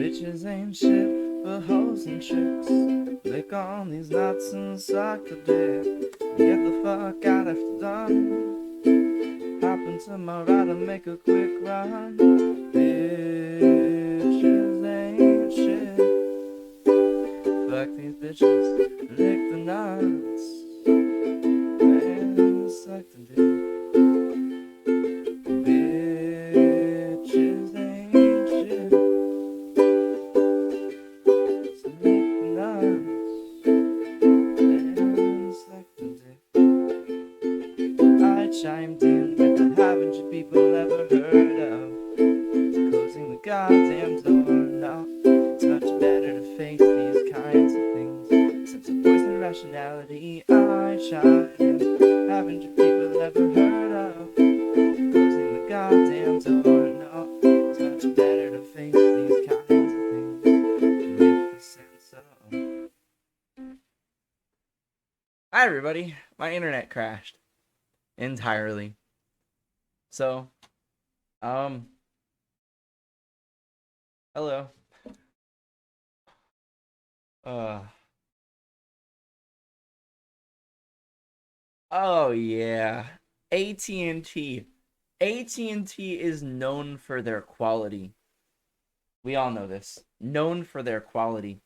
Bitches ain't shit but hoes and tricks. Lick on these nuts and suck the dick. Get the fuck out after done. Hop into my ride and make a quick run. Bitches ain't shit. Fuck these bitches, lick the nuts, and suck the dick. Bitches ain't shit. So lick the nuts, and suck the dick. I chimed in with the haven't you people ever heard of? Closing the goddamn door now. It's much better to face these kinds of things. Since a poison rationality I chimed in. Haven't you people ever heard of? Closing the goddamn door now. It's much better to face these kinds of things with a sense of. Hi everybody, my internet crashed entirely. So, hello. Oh yeah, AT&T. AT&T is known for their quality. We all know this. Known for their quality.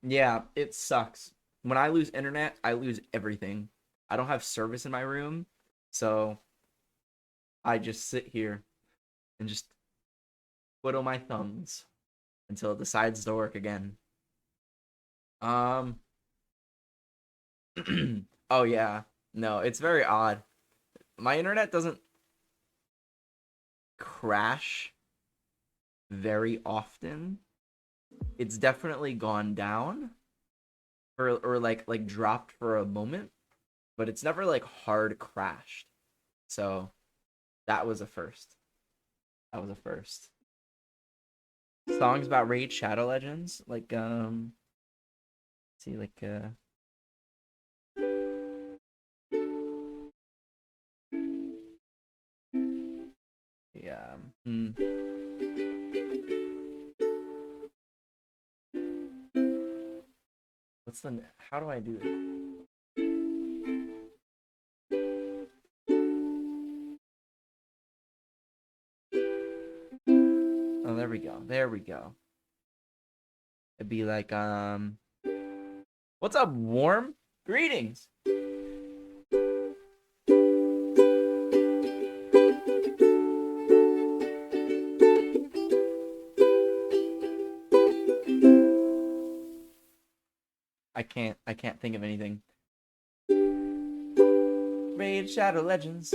Yeah, it sucks. When I lose internet, I lose everything. I don't have service in my room, so I just sit here and just twiddle my thumbs until it decides to work again. Oh yeah. No, it's very odd. My internet doesn't crash very often. It's definitely gone down or like dropped for a moment, but it's never like hard crashed. So that was a first. That was a first. Songs about Raid Shadow Legends, like see like yeah. What's the how do I do it? Oh, there we go. There we go. It'd be like what's up, Warm? Greetings. I can't think of anything. Raid Shadow Legends.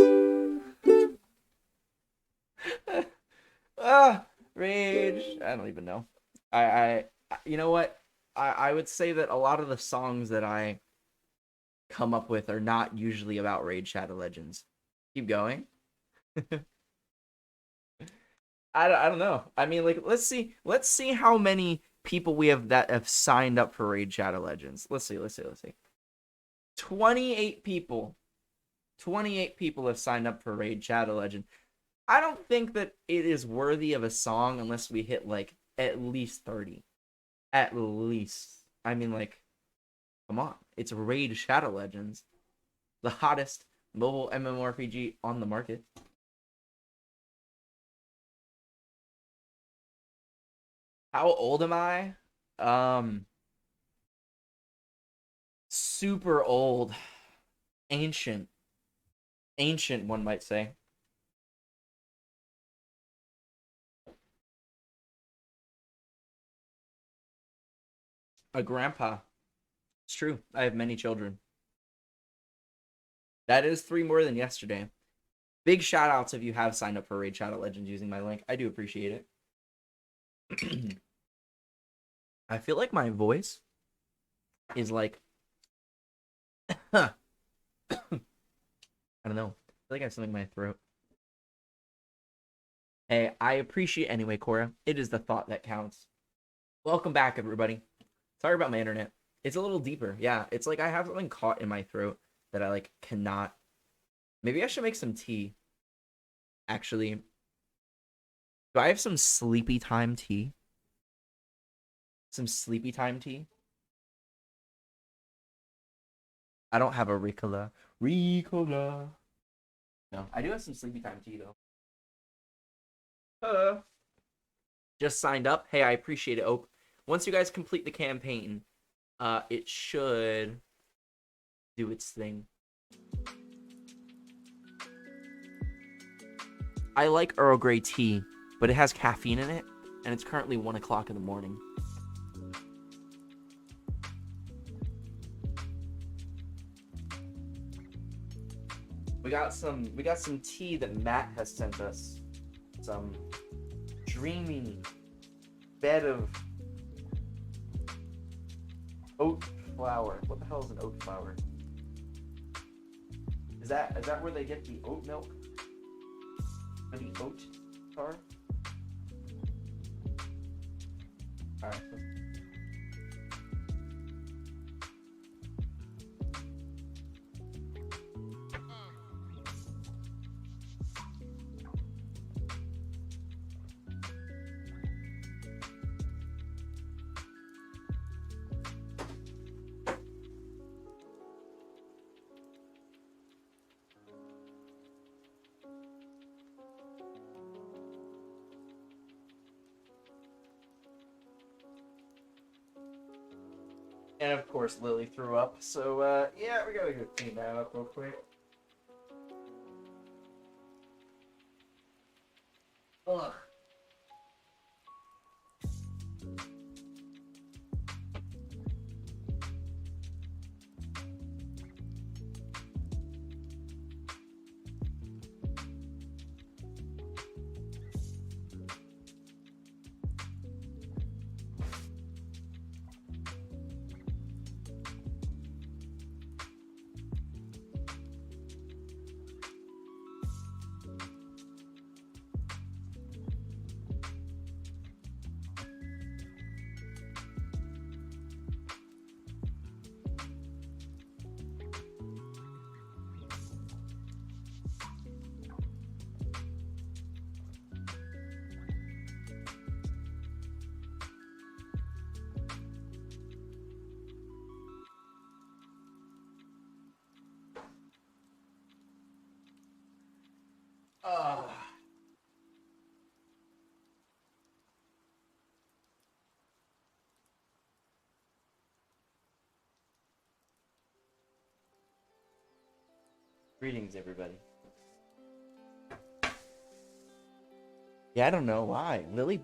Rage. I don't even know. I you know what? I would say that a lot of the songs that I come up with are not usually about Raid Shadow Legends. Keep going. I don't know. I mean, like, let's see how many people we have that have signed up for Raid Shadow Legends. Let's see. 28 people. 28 people have signed up for Raid Shadow Legend. I don't think that it is worthy of a song unless we hit like at least 30. At least. I mean, like, come on. It's Raid Shadow Legends, the hottest mobile MMORPG on the market. How old am I? Super old. Ancient. Ancient, one might say. A grandpa. It's true. I have many children. That is 3 more than yesterday. Big shout outs if you have signed up for Raid Shadow Legends using my link. I do appreciate it. I feel like my voice is like I don't know. I feel like I have something in my throat. Hey, I appreciate anyway, Cora. It is the thought that counts. Welcome back, everybody. Sorry about my internet. It's a little deeper. Yeah, it's like I have something caught in my throat that I like cannot. Maybe I should make some tea. Actually, do I have some sleepy time tea? Some sleepy time tea? I don't have a Ricola. Ricola. No, I do have some sleepy time tea though. Just signed up. Hey, I appreciate it, Oak. Once you guys complete the campaign, it should do its thing. I like Earl Grey tea, but it has caffeine in it, and it's currently 1 o'clock in the morning. We got some tea that Matt has sent us. Some dreamy bed of oat flour. What the hell is an oat flour? Is that where they get the oat milk? Or the oat tar? Alright. And of course, Lily threw up. So, yeah, we gotta go clean that up real quick. Ugh. Ugh. Greetings, everybody. Yeah, I don't know why. Lily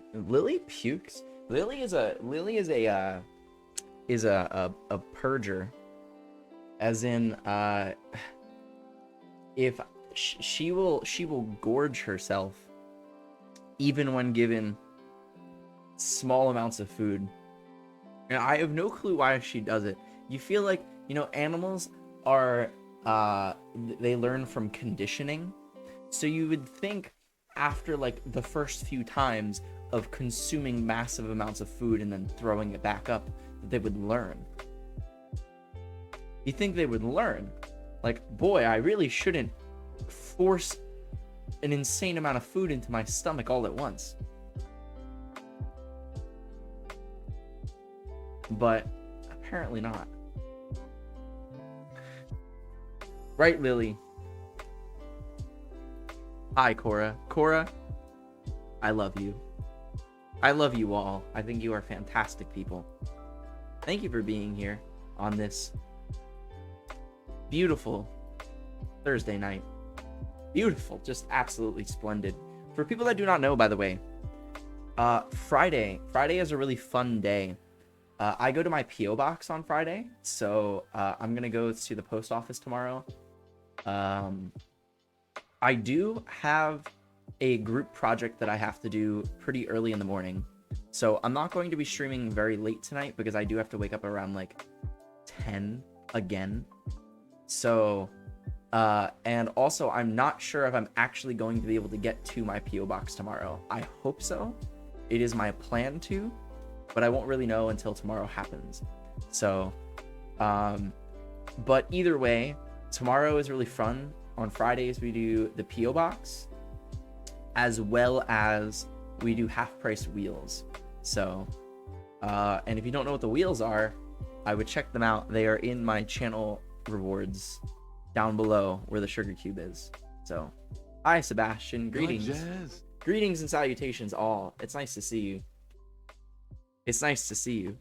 pukes. Lily is a purger. As in, if she will gorge herself even when given small amounts of food. And I have no clue why she does it. You feel like, animals are they learn from conditioning. So you would think after like the first few times of consuming massive amounts of food and then throwing it back up that they would learn. You think they would learn. Like, boy, I really shouldn't force an insane amount of food into my stomach all at once. But apparently not. Right, Lily? Hi, Cora. Cora, I love you. I love you all. I think you are fantastic people. Thank you for being here on this beautiful Thursday night. Beautiful, just absolutely splendid. For people that do not know, by the way, Friday is a really fun day. I go to my P.O. box on Friday, so I'm gonna go to the post office tomorrow. I do have a group project that I have to do pretty early in the morning, so I'm not going to be streaming very late tonight because I do have to wake up around like 10 again. So, and also I'm not sure if I'm actually going to be able to get to my P.O. box tomorrow. I hope so. It is my plan to, but I won't really know until tomorrow happens. So, but either way, tomorrow is really fun. On Fridays, we do the P.O. Box, as well as we do half-price wheels. So, and if you don't know what the wheels are, I would check them out. They are in my channel rewards down below where the sugar cube is. So, hi, Sebastian. Greetings. Greetings and salutations, all. It's nice to see you. It's nice to see you.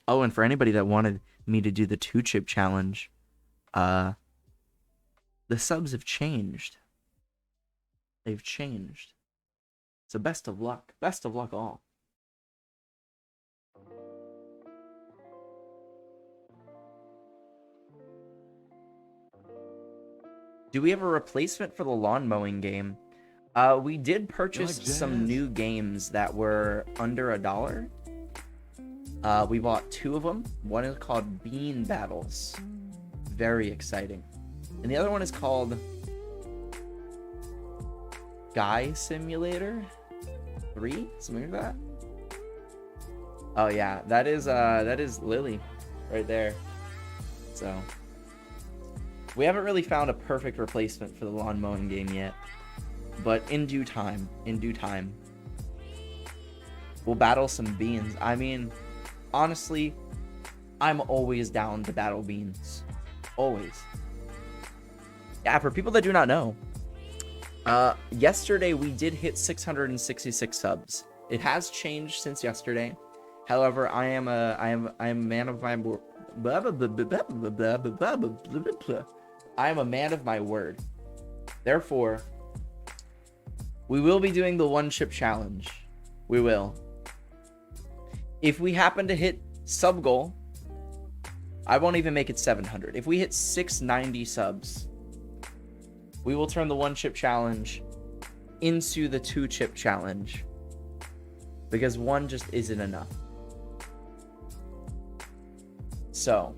Oh, and for anybody that wanted me to do the 2-chip challenge, the subs have changed. They've changed. So best of luck. Best of luck all. Do we have a replacement for the lawn mowing game? We did purchase some new games that were under $1. We bought 2 of them. One is called Bean Battles. Very exciting. And the other one is called Guy Simulator 3? Something like that. Oh yeah, that is Lily right there. So we haven't really found a perfect replacement for the lawn mowing game yet. But in due time, we'll battle some beans. I mean, honestly, I'm always down to battle beans. Always. Yeah, for people that do not know, yesterday we did hit 666 subs. It has changed since yesterday. However, I am a man of my I am a man of my word. Therefore, we will be doing the 1-chip challenge. We will. If we happen to hit sub goal, I won't even make it 700. If we hit 690 subs, we will turn the 1-chip challenge into the 2-chip challenge. Because 1 just isn't enough. So,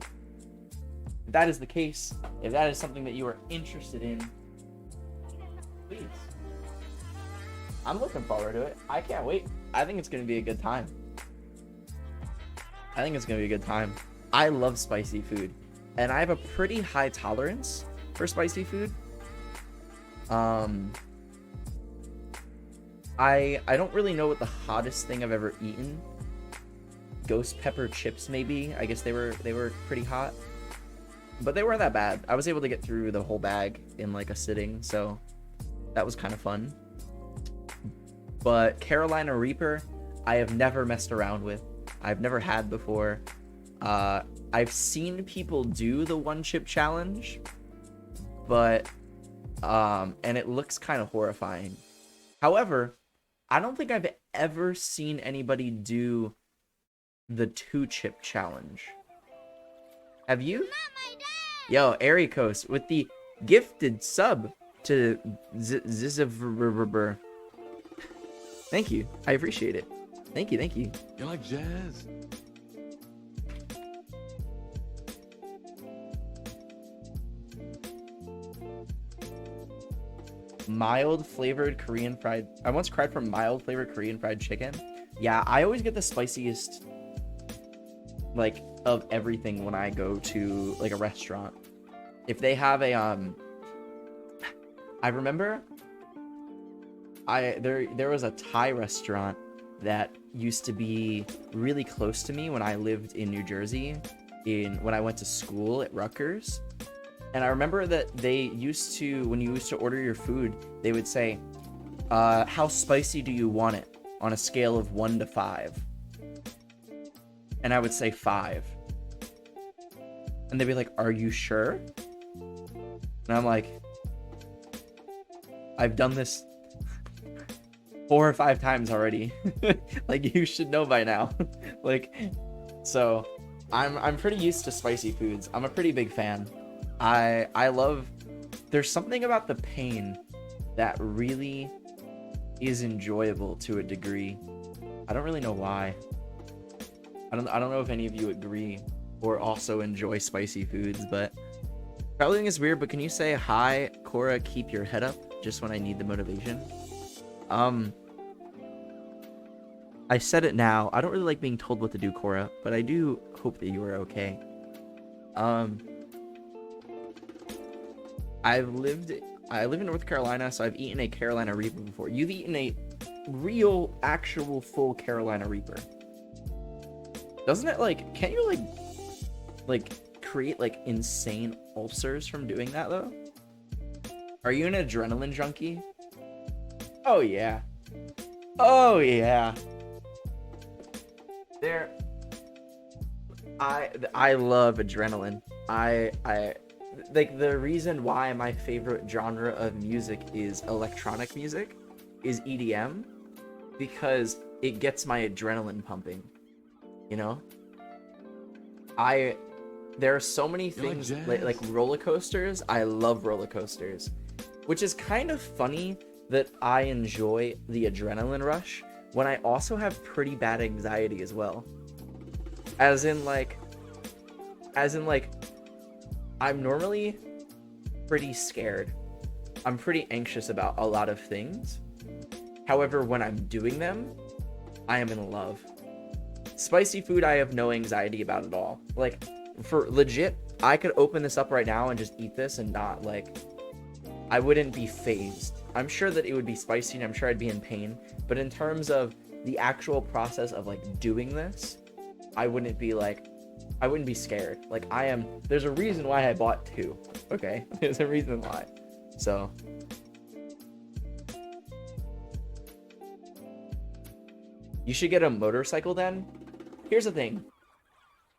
if that is the case, if that is something that you are interested in, please. I'm looking forward to it. I can't wait. I think it's going to be a good time. I love spicy food. And I have a pretty high tolerance for spicy food. I don't really know what the hottest thing I've ever eaten. Ghost pepper chips, maybe. I guess they were pretty hot. But they weren't that bad. I was able to get through the whole bag in like a sitting, so that was kind of fun. But Carolina Reaper, I have never messed around with. I've never had before. I've seen people do the 1-chip challenge, but and it looks kind of horrifying. However, I don't think I've ever seen anybody do the 2-chip challenge. Have you? Yo, Arikos with the gifted sub to Zizavrber. Thank you. I appreciate it. Thank you. You like jazz? Mild flavored Korean fried. I once cried for mild flavored Korean fried chicken. Yeah, I always get the spiciest, like, of everything when I go to like a restaurant. If they have a I remember there was a Thai restaurant that used to be really close to me when I lived in New Jersey when I went to school at Rutgers. And I remember that they used to, when you used to order your food, they would say, how spicy do you want it on a scale of 1 to 5? And I would say 5. And they'd be like, are you sure? And I'm like, I've done this 4 or 5 times already. Like, you should know by now. Like, so I'm pretty used to spicy foods. I'm a pretty big fan. I love, there's something about the pain that really is enjoyable to a degree. I don't really know why. I don't know if any of you agree or also enjoy spicy foods, but traveling is weird. But can you say hi, Cora? Keep your head up, just when I need the motivation. I said it now. I don't really like being told what to do, Cora, but I do hope that you are okay. I live in North Carolina, so I've eaten a Carolina Reaper before. You've eaten a real, actual, full Carolina Reaper. Doesn't it, like, can't you, like, create, like, insane ulcers from doing that, though? Are you an adrenaline junkie? Oh, yeah. Oh, yeah. I love adrenaline. I like, the reason why my favorite genre of music is electronic music is EDM, because it gets my adrenaline pumping, you know? There are so many things like roller coasters. I love roller coasters, which is kind of funny that I enjoy the adrenaline rush when I also have pretty bad anxiety as well. As in like I'm normally pretty scared. I'm pretty anxious about a lot of things. However, when I'm doing them, I am in love. Spicy food, I have no anxiety about at all. Like, for legit, I could open this up right now and just eat this and not, like, I wouldn't be phased. I'm sure that it would be spicy and I'm sure I'd be in pain, but in terms of the actual process of, like, doing this, I wouldn't be scared. Like, there's a reason why I bought 2, okay? There's a reason why. So, you should get a motorcycle then. Here's the thing.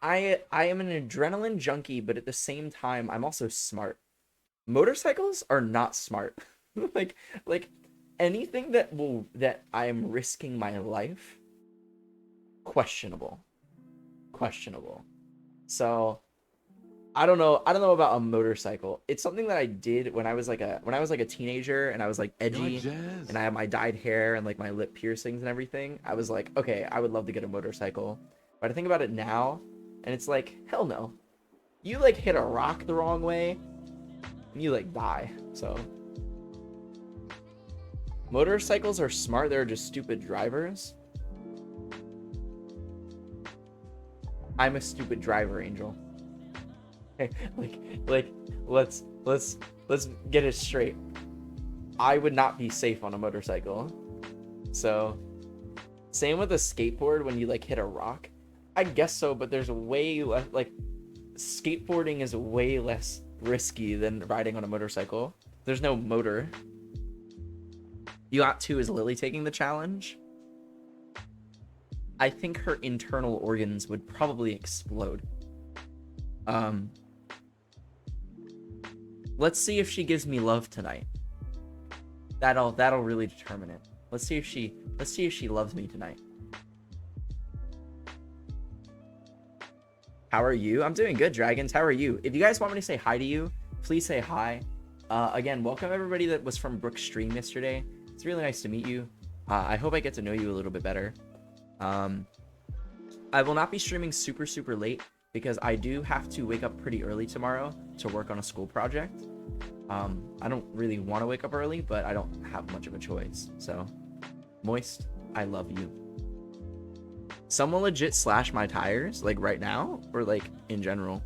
I am an adrenaline junkie, but at the same time, I'm also smart. Motorcycles are not smart. like anything that I am risking my life, questionable. So, I don't know about a motorcycle. It's something that I did when I was like a teenager and I was like edgy and I had my dyed hair and like my lip piercings and everything. I was like, okay, I would love to get a motorcycle. But I think about it now and it's like, hell no. You like hit a rock the wrong way and you like die. So, motorcycles are smart. They're just stupid drivers. I'm a stupid driver, Angel. like let's get it straight. I would not be safe on a motorcycle. So, same with a skateboard. When you like hit a rock, I guess so, but there's way less, like, skateboarding is way less risky than riding on a motorcycle. There's no motor. You got 2. Is Lily taking the challenge? I think her internal organs would probably explode. Let's see if she gives me love tonight. That'll really determine it. Let's see if she loves me tonight. How are you? I'm doing good, Dragons. How are you? If you guys want me to say hi to you, please say hi. Again, welcome everybody that was from Brooke's stream yesterday. It's really nice to meet you. I hope I get to know you a little bit better. I will not be streaming super late because I do have to wake up pretty early tomorrow to work on a school project. I don't really want to wake up early, but I don't have much of a choice. So, Moist, I love you. Someone legit slashed my tires, like right now, or like in general.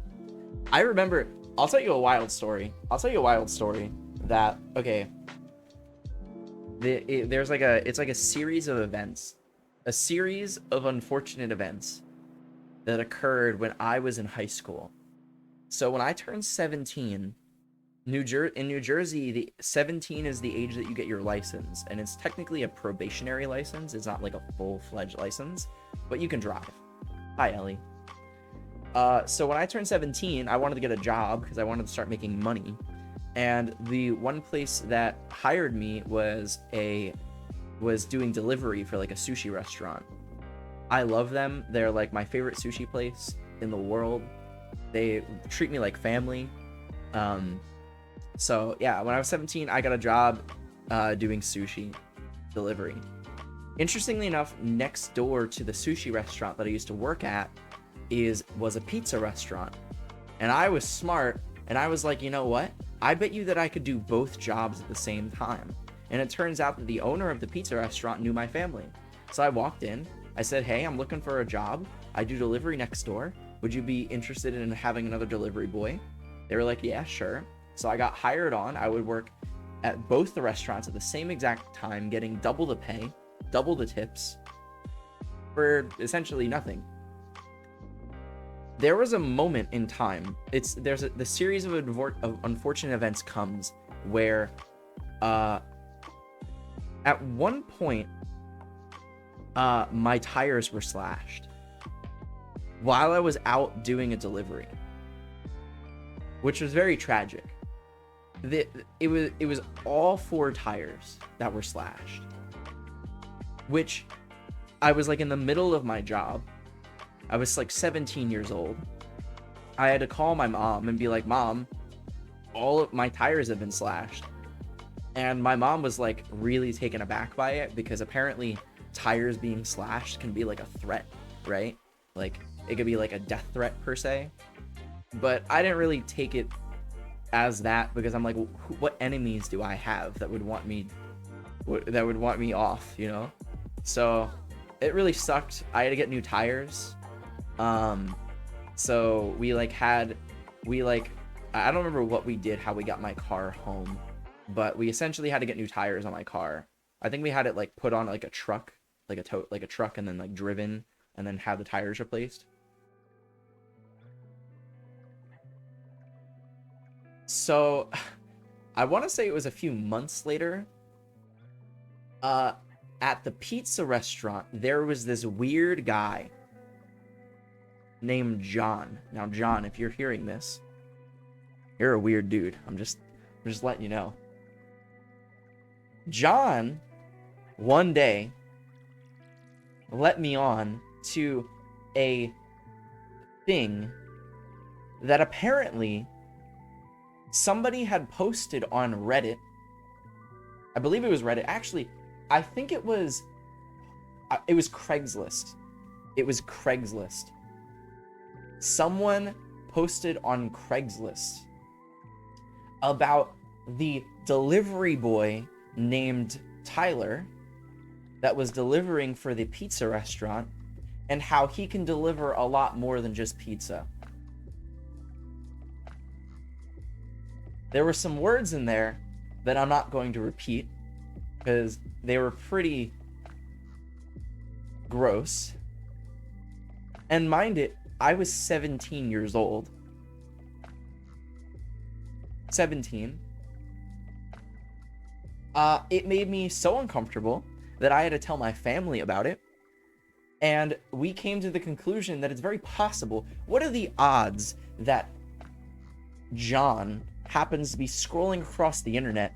I remember, I'll tell you a wild story. That, okay, there's like it's like a series of events, a series of unfortunate events that occurred when I was in high school. So when I turned 17, in New Jersey, the 17 is the age that you get your license, and it's technically a probationary license. It's not like a full-fledged license, but you can drive. Hi, Ellie. So when I turned 17, I wanted to get a job because I wanted to start making money. And the one place that hired me was doing delivery for like a sushi restaurant. I love them. They're like my favorite sushi place in the world. They treat me like family. So yeah, when I was 17, I got a job doing sushi delivery. Interestingly enough, next door to the sushi restaurant that I used to work at was a pizza restaurant. And I was smart, and I was like, you know what? I bet you that I could do both jobs at the same time. And it turns out that the owner of the pizza restaurant knew my family. So I walked in, I said, hey, I'm looking for a job. I do delivery next door. Would you be interested in having another delivery boy? They were like, yeah, sure. So I got hired on. I would work at both the restaurants at the same exact time, getting double the pay, double the tips for essentially nothing. There was a moment in time. The series of unfortunate events comes where at one point my tires were slashed while I was out doing a delivery, which was very tragic. It was all 4 tires that were slashed, which I was like in the middle of my job. I was like 17 years old. I had to call my mom and be like, Mom, all of my tires have been slashed. And my mom was like really taken aback by it, because apparently tires being slashed can be like a threat, right? Like it could be like a death threat per se. But I didn't really take it as that, because I'm like, what enemies do I have that would want me off, you know? So it really sucked. I had to get new tires. So I don't remember what we did, how we got my car home, but we essentially had to get new tires on my car. I think we had it like put on like a truck, like a truck, and then like driven, and then have the tires replaced. So I want to say it was a few months later, at the pizza restaurant, there was this weird guy named John. Now, John, if you're hearing this, you're a weird dude. I'm just letting you know. John, one day, let me on to a thing that apparently somebody had posted on Reddit. I believe it was Reddit. Actually, I think it was Craigslist. It was Craigslist. Someone posted on Craigslist about the delivery boy named Tyler that was delivering for the pizza restaurant, and how he can deliver a lot more than just pizza. There were some words in there that I'm not going to repeat because they were pretty gross. And mind it, I was 17 years old. 17. It made me so uncomfortable that I had to tell my family about it. And we came to the conclusion that it's very possible. What are the odds that John happens to be scrolling across the internet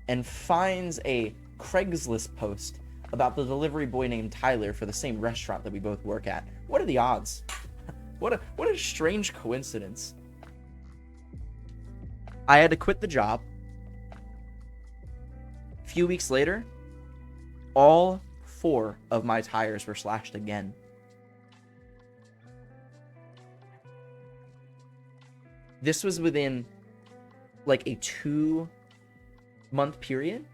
and finds a Craigslist post about the delivery boy named Tyler for the same restaurant that we both work at? What are the odds? What a strange coincidence. I had to quit the job. A few weeks later, all 4 of my tires were slashed again. This was within like a 2-month period.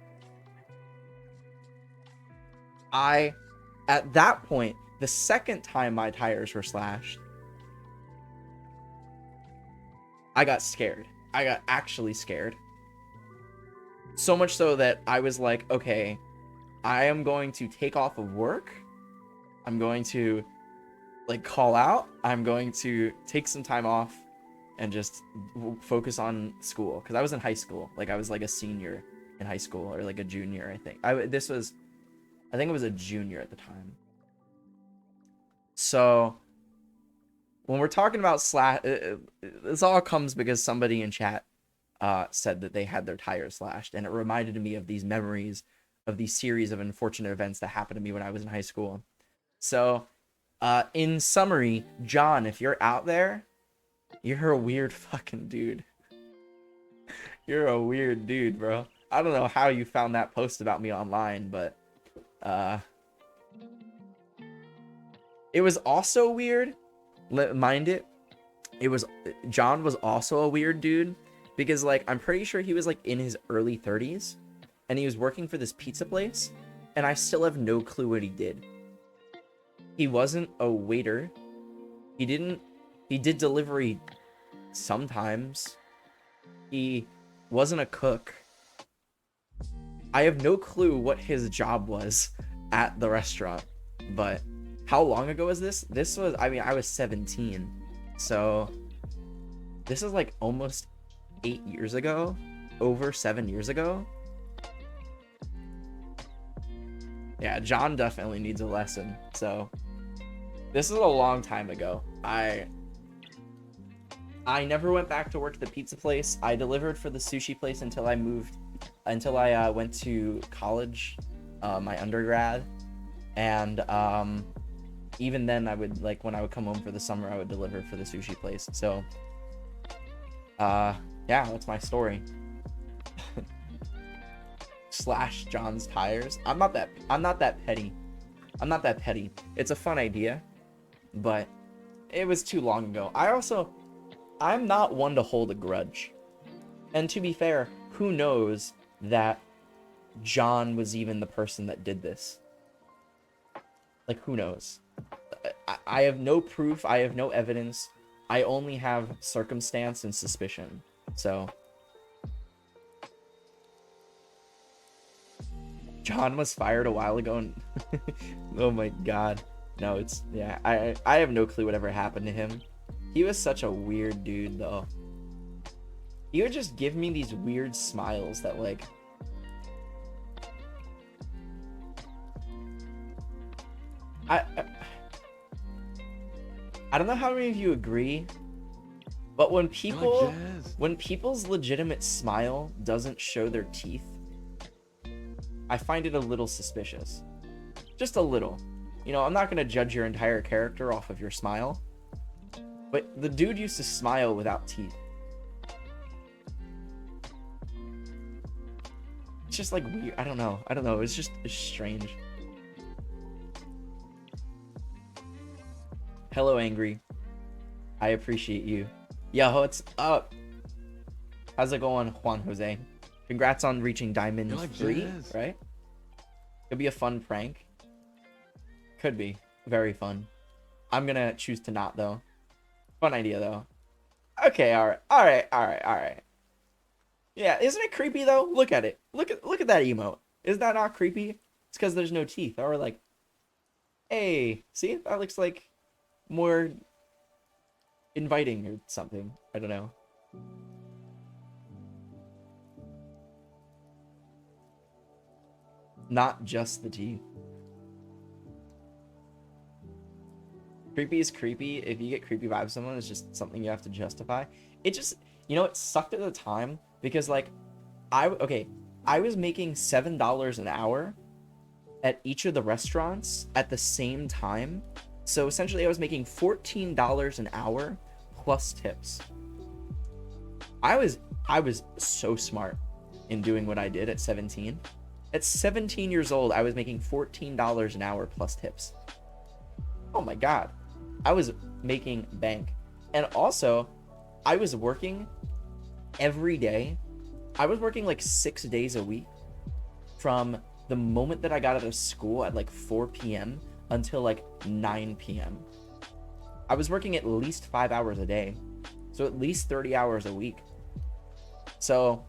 At that point, the second time my tires were slashed, I got scared. I got actually scared. So much so that I was like, okay, I am going to take off of work. I'm going to like call out. I'm going to take some time off and just focus on school. Because I was in high school. Like I was like a senior in high school, or like a junior, I think. I think it was a junior at the time. So when we're talking about this all comes because somebody in chat said that they had their tires slashed, and it reminded me of these memories of these series of unfortunate events that happened to me when I was in high school. So in summary, John, if you're out there, you're a weird fucking dude. You're a weird dude, bro. I don't know how you found that post about me online, but it was also weird. Mind it, John was also a weird dude, because like I'm pretty sure he was like in his early 30s, and he was working for this pizza place, and I still have no clue what he did. He wasn't a waiter. He did delivery sometimes. He wasn't a cook. I have no clue what his job was at the restaurant, but how long ago was this? This was, I mean, I was 17, so this is like almost 8 years ago, over 7 years ago. Yeah, John definitely needs a lesson. So this is a long time ago. I never went back to work at the pizza place. I delivered for the sushi place until I went to college, my undergrad, and even then I would, like, when I would come home for the summer, I would deliver for the sushi place. So yeah, that's my story. Slash John's tires. I'm not that petty. I'm not that petty. It's a fun idea, but it was too long ago. I'm not one to hold a grudge. And to be fair, who knows that John was even the person that did this? Like, who knows? I have no proof. I have no evidence. I only have circumstance and suspicion. So John was fired a while ago, and oh my god. No, it's, yeah, I have no clue whatever happened to him. He was such a weird dude, though. He would just give me these weird smiles that, like, I don't know how many of you agree, but when people's legitimate smile doesn't show their teeth, I find it a little suspicious. Just a little. You know, I'm not going to judge your entire character off of your smile, but the dude used to smile without teeth. It's just like weird. I don't know. It's strange. Hello, Angry. I appreciate you. Yo, what's up? How's it going, Juan Jose? Congrats on reaching Diamond 3, right? Could be a fun prank. Could be. Very fun. I'm gonna choose to not, though. Fun idea, though. Okay, alright. Yeah, isn't it creepy, though? Look at it. Look at that emote. Is that not creepy? It's because there's no teeth. Or like, hey, see? That looks like more inviting or something. I don't know. Not just the teeth. Creepy is creepy. If you get creepy vibes from someone, it's just something you have to justify. It just, you know, it sucked at the time because, like, I was making $7 an hour at each of the restaurants at the same time. So essentially I was making $14 an hour plus tips. I was so smart in doing what I did at 17. At 17 years old, I was making $14 an hour plus tips. Oh my god. I was making bank. And also, I was working every day. I was working like 6 days a week from the moment that I got out of school at like 4 p.m. until like 9 p.m. I was working at least 5 hours a day. So at least 30 hours a week. So,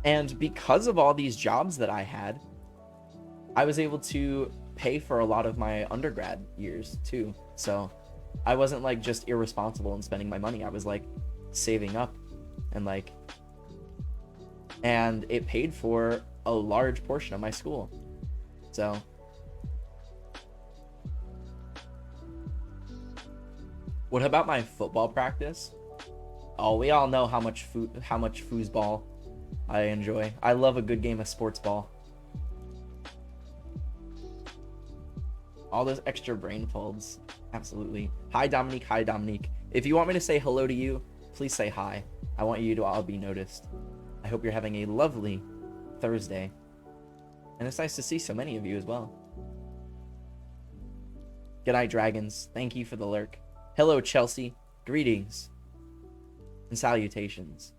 and because of all these jobs that I had, I was able to pay for a lot of my undergrad years too. So I wasn't like just irresponsible in spending my money. I was like saving up and like, and it paid for a large portion of my school. So what about my football practice? Oh, we all know how much foosball I enjoy. I love a good game of sports ball. All those extra brain folds. Absolutely. Hi, Dominique. Hi, Dominique. If you want me to say hello to you, please say hi. I want you to all be noticed. I hope you're having a lovely Thursday. And it's nice to see so many of you as well. G'day, dragons. Thank you for the lurk. Hello, Chelsea. Greetings. And salutations.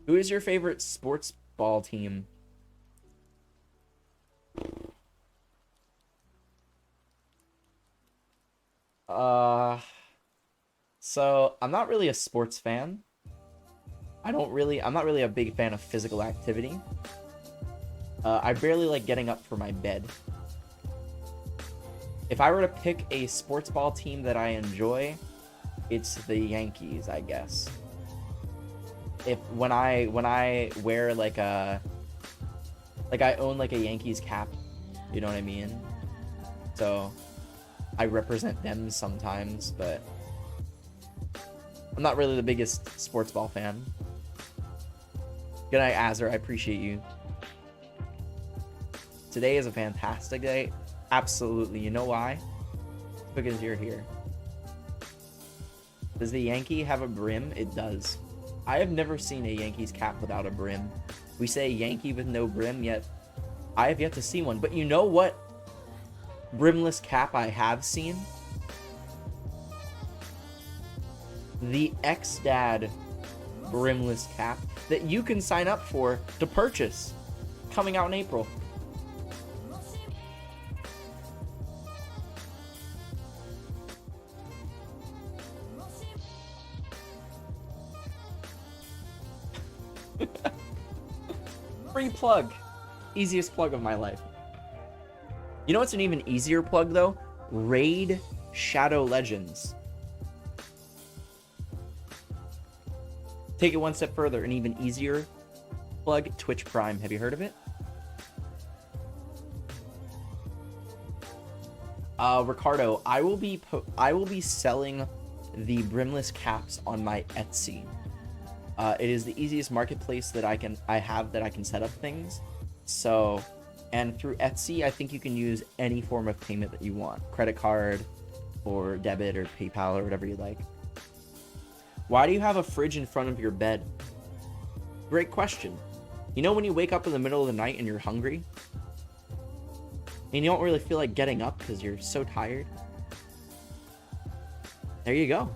Who is your favorite sports ball team? So I'm not really a sports fan. I'm not really a big fan of physical activity. I barely like getting up from my bed. If I were to pick a sports ball team that I enjoy, it's the Yankees, I guess. If when I wear like I own like a Yankees cap, you know what I mean? So I represent them sometimes, but I'm not really the biggest sports ball fan. Good night, Azar. I appreciate you. Today is a fantastic day. Absolutely. You know why? Because you're here. Does the Yankee have a brim? It does. I have never seen a Yankees cap without a brim. We say Yankee with no brim, yet I have yet to see one. But you know what brimless cap I have seen? The X-Dad brimless cap that you can sign up for to purchase, coming out in April. Free plug. Easiest plug of my life. You know what's an even easier plug though? Raid Shadow Legends. Take it one step further, an even easier plug, Twitch Prime. Have you heard of it? Ricardo, I will be selling the brimless caps on my Etsy. It is the easiest marketplace that I can set up things. So, and through Etsy, I think you can use any form of payment that you want, credit card, or debit, or PayPal, or whatever you like. Why do you have a fridge in front of your bed? Great question. You know when you wake up in the middle of the night and you're hungry? And you don't really feel like getting up because you're so tired? There you go.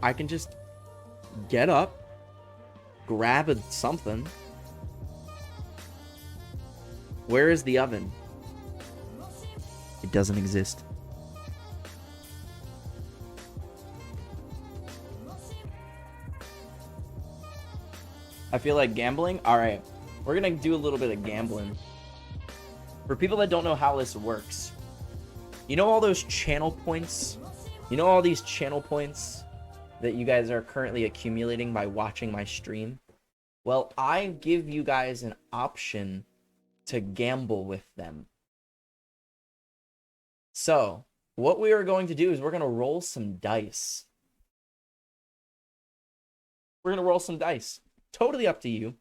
I can just get up, grab something. Where is the oven? It doesn't exist. I feel like gambling. All right, we're gonna do a little bit of gambling. For people that don't know how this works, you know all those channel points? You know all these channel points that you guys are currently accumulating by watching my stream? Well, I give you guys an option to gamble with them. So, what we are going to do is we're going to roll some dice. We're going to roll some dice. Totally up to you.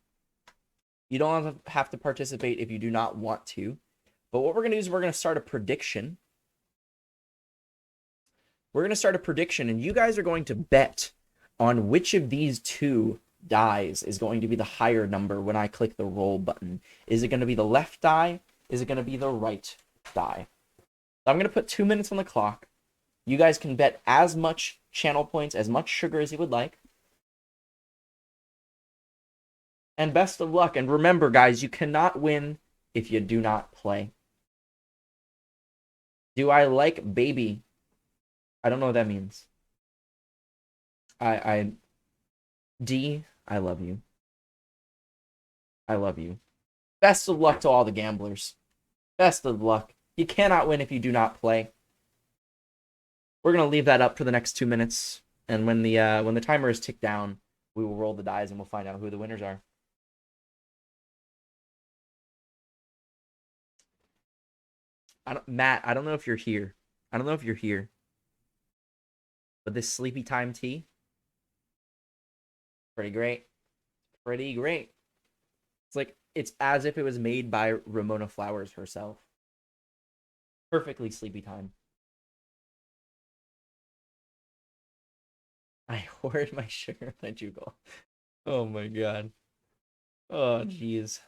You don't have to participate if you do not want to. But what we're going to do is we're going to start a prediction. We're going to start a prediction, and you guys are going to bet on which of these two dies is going to be the higher number when I click the roll button. Is it going to be the left die? Is it going to be the right die? So I'm going to put 2 minutes on the clock. You guys can bet as much channel points, as much sugar as you would like. And best of luck. And remember, guys, you cannot win if you do not play. Do I like baby? I don't know what that means. D, I love you. I love you. Best of luck to all the gamblers. Best of luck. You cannot win if you do not play. We're going to leave that up for the next 2 minutes. And when the timer is ticked down, we will roll the dice and we'll find out who the winners are. Matt, I don't know if you're here. I don't know if you're here. But this sleepy time tea, pretty great. Pretty great. It's as if it was made by Ramona Flowers herself. Perfectly sleepy time. I hoard my sugar and I juggle. Oh my god. Oh jeez.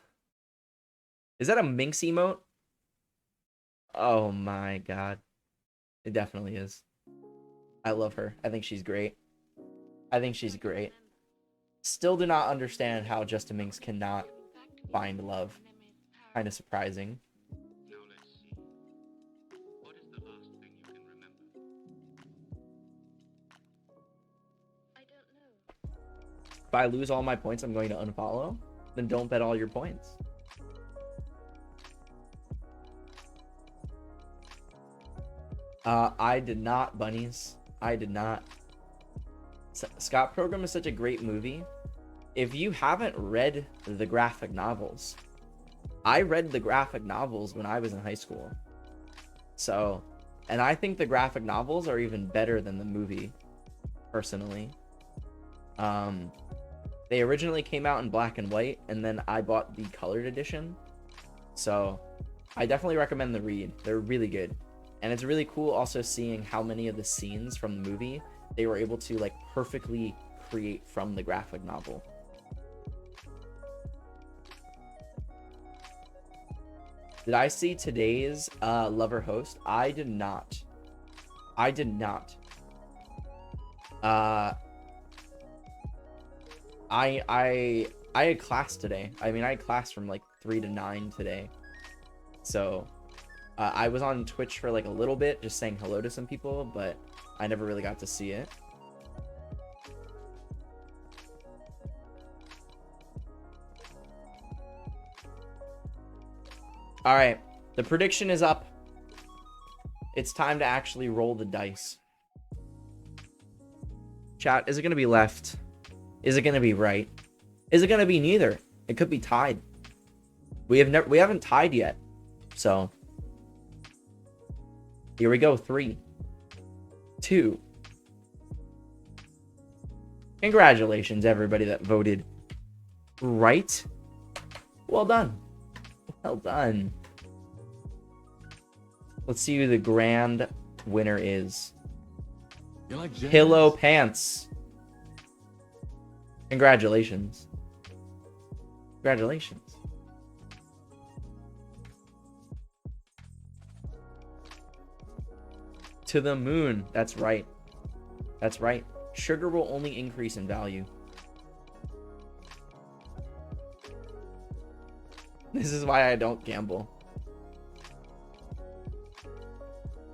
Is that a Minx emote? Oh my god. It definitely is. I love her. I think she's great. I think she's great. Still do not understand how Justin Minx cannot find love. Kind of surprising. Now let's see. What is the last thing you can remember? If I lose all my points, I'm going to unfollow. Then don't bet all your points. I did not, bunnies. I did not. Scott Pilgrim is such a great movie. If you haven't read the graphic novels, I read the graphic novels when I was in high school. So, and I think the graphic novels are even better than the movie, personally. They originally came out in black and white, and then I bought the colored edition. So, I definitely recommend the read. They're really good. And it's really cool also seeing how many of the scenes from the movie they were able to like perfectly create from the graphic novel. Did I see today's Lover host? I did not. I did not. I had class today. I mean, I had class from like 3 to 9 today. So I was on Twitch for like a little bit, just saying hello to some people, but I never really got to see it. All right, the prediction is up. It's time to actually roll the dice. Chat, is it going to be left? Is it going to be right? Is it going to be neither? It could be tied. We haven't tied yet. So here we go. 3, 2. Congratulations, everybody that voted right. Well done. Well done. Let's see who the grand winner is. You like jazz? Pillow Pants. Congratulations. Congratulations. To the moon. That's right. That's right. Sugar will only increase in value. This is why I don't gamble.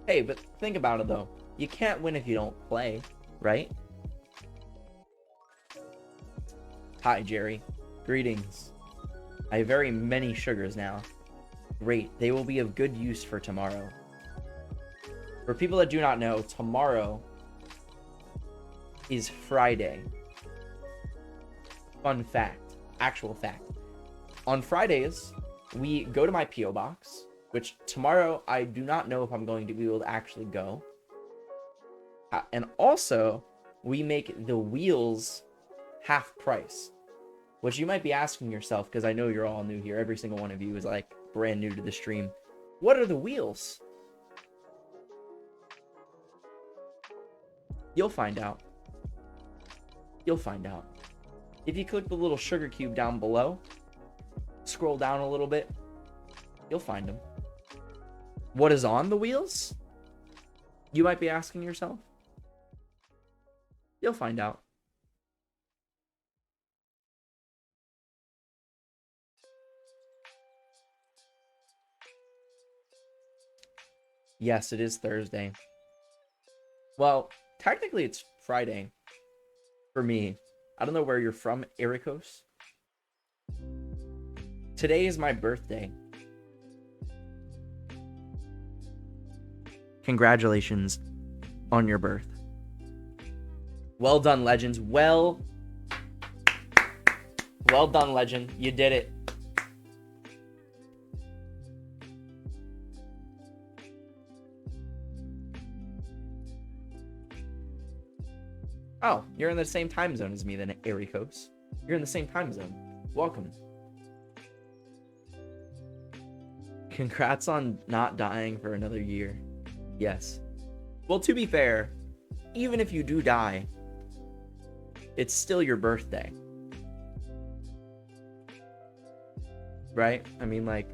Hey, but think about it though. You can't win if you don't play, right? Hi, Jerry. Greetings. I have very many sugars now. Great. They will be of good use for tomorrow. For people that do not know, tomorrow is Friday. Fun fact. Actual fact. On Fridays, we go to my P.O. box, which tomorrow I do not know if I'm going to be able to actually go. And also, we make the wheels half price, which you might be asking yourself, because I know you're all new here. Every single one of you is like brand new to the stream. What are the wheels? You'll find out. You'll find out. If you click the little sugar cube down below, scroll down a little bit, you'll find them. What is on the wheels? You might be asking yourself. You'll find out. Yes, it is Thursday. Well, technically it's Friday for me. I don't know where you're from, Ericos. Today is my birthday. Congratulations on your birth. Well done, Legends. Well done, Legend. You did it. Oh, you're in the same time zone as me then, Ericos. You're in the same time zone. Welcome. Congrats on not dying for another year. Yes. Well, to be fair, even if you do die, it's still your birthday. Right? I mean, like,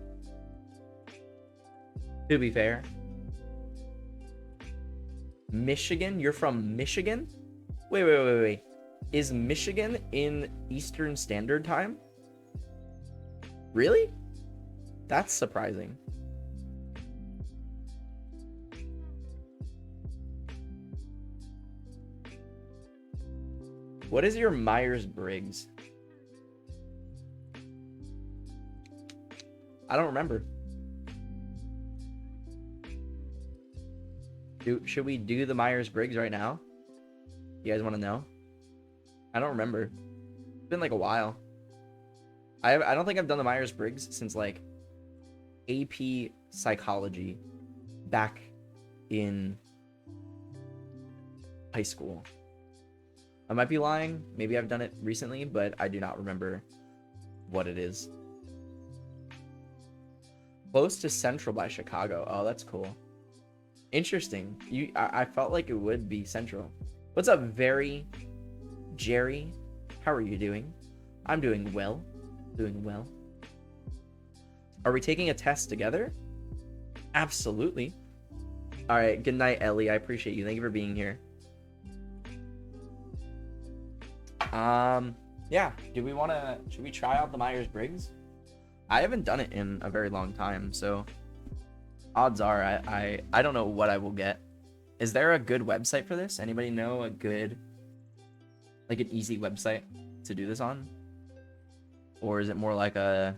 to be fair. Michigan? You're from Michigan? Wait. Is Michigan in Eastern Standard Time? Really? That's surprising. What is your Myers-Briggs? I don't remember. Should we do the Myers-Briggs right now? You guys want to know? I don't remember. It's been like a while. I don't think I've done the Myers-Briggs since like AP psychology back in high school. I might be lying. Maybe I've done it recently, but I do not remember what it is. Close to Central by Chicago. Oh, that's cool. Interesting. I felt like it would be Central. What's up, Jerry? How are you doing? I'm doing well. Doing well. Are we taking a test together? Absolutely. All right. Good night, Ellie. I appreciate you. Thank you for being here. Yeah. Should we try out the Myers-Briggs? I haven't done it in a very long time, so odds are I don't know what I will get. Is there a good website for this? Anybody know a good, like an easy website to do this on? Or is it more like a...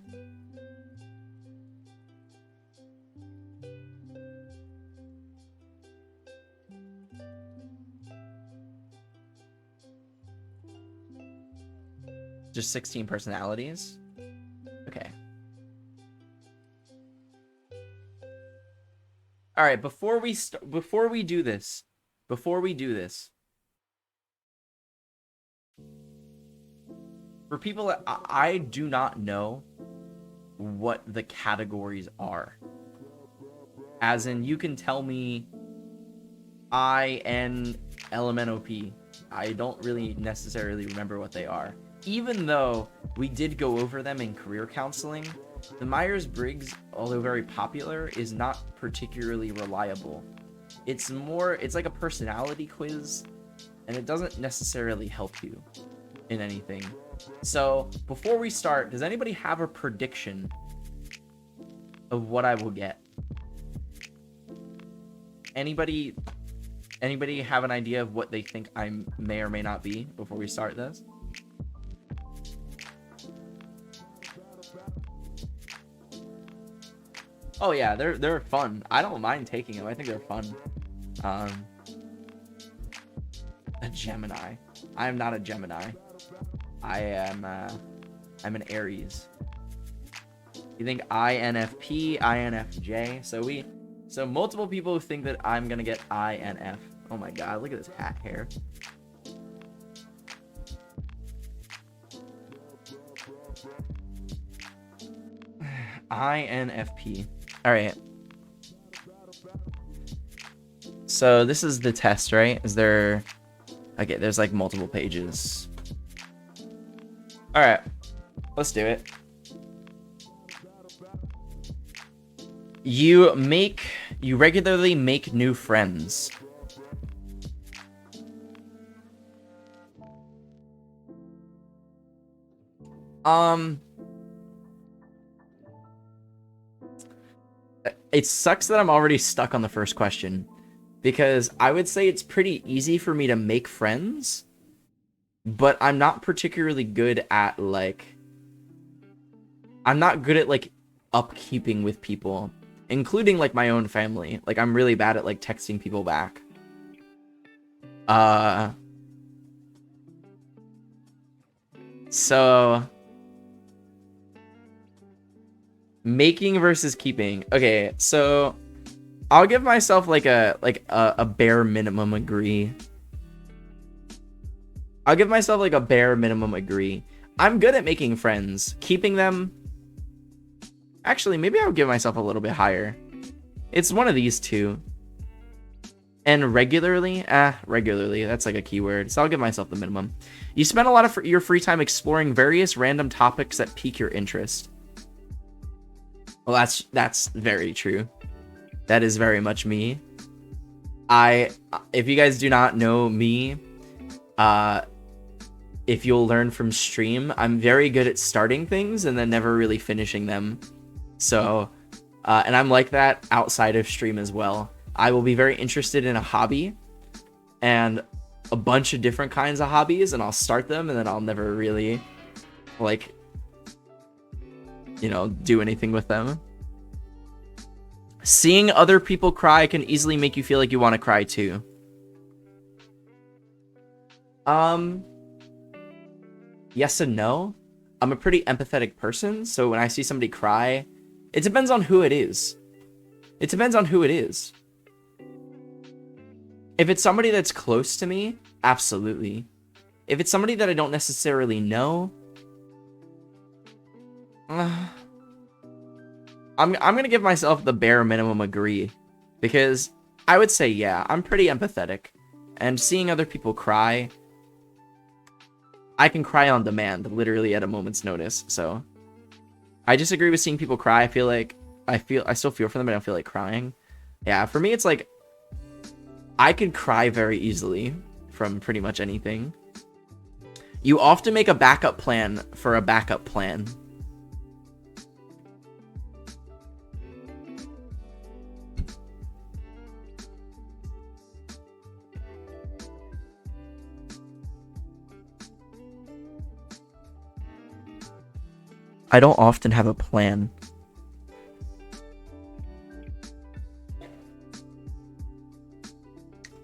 just 16 personalities? Okay. All right, before we do this, for people that I do not know what the categories are. As in, you can tell me INLMNOP. I don't really necessarily remember what they are. Even though we did go over them in career counseling, the Myers-Briggs, although very popular, is not particularly reliable. It's like a personality quiz, and it doesn't necessarily help you in anything. So, before we start, does anybody have a prediction of what I will get? Anybody have an idea of what they think I may or may not be before we start this? Oh yeah, they're fun. I don't mind taking them. I think they're fun. A Gemini. I am not a Gemini. I'm an Aries. You think INFP, INFJ? So multiple people think that I'm gonna get INF. Oh my god, look at this hat hair. INFP. All right. So this is the test, right? Is there... Okay, there's like multiple pages. All right. Let's do it. You regularly make new friends. It sucks that I'm already stuck on the first question, because I would say it's pretty easy for me to make friends, but I'm not particularly good at like upkeeping with people, including like my own family. Like I'm really bad at like texting people back. So making versus keeping. Okay, so I'll give myself like a bare minimum agree. I'll give myself like a bare minimum agree. I'm good at making friends. Keeping them, actually, maybe I'll give myself a little bit higher. It's one of these two. And regularly, that's like a keyword. So I'll give myself the minimum. You spend a lot of your free time exploring various random topics that pique your interest. Well, that's very true. That is very much me. If you guys do not know me, if you'll learn from stream, I'm very good at starting things and then never really finishing them. So, and I'm like that outside of stream as well. I will be very interested in a hobby, and a bunch of different kinds of hobbies, and I'll start them, and then I'll never really, like, you know, do anything with them. Seeing other people cry can easily make you feel like you want to cry too. Yes and no. I'm a pretty empathetic person, so when I see somebody cry, it depends on who it is. It depends on who it is. If it's somebody that's close to me, absolutely. If it's somebody that I don't necessarily know, I'm gonna give myself the bare minimum agree, because I would say, yeah, I'm pretty empathetic, and seeing other people cry, I can cry on demand, literally at a moment's notice. So I disagree with seeing people cry. I still feel for them, but I don't feel like crying. Yeah, for me, it's like I could cry very easily from pretty much anything. You often make a backup plan for a backup plan. I don't often have a plan.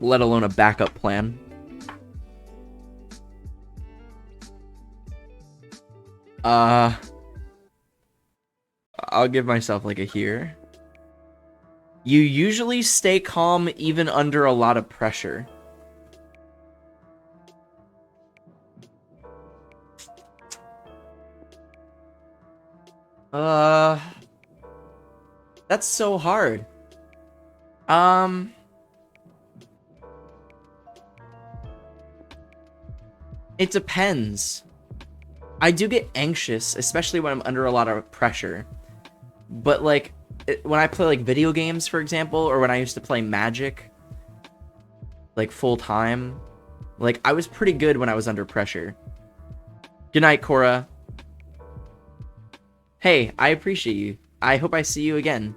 Let alone a backup plan. I'll give myself like a here. You usually stay calm even under a lot of pressure. That's so hard. It depends. I do get anxious, especially when I'm under a lot of pressure. But like, when I play like video games, for example, or when I used to play Magic, like full time, like I was pretty good when I was under pressure. Good night, Cora. Hey, I appreciate you. I hope I see you again.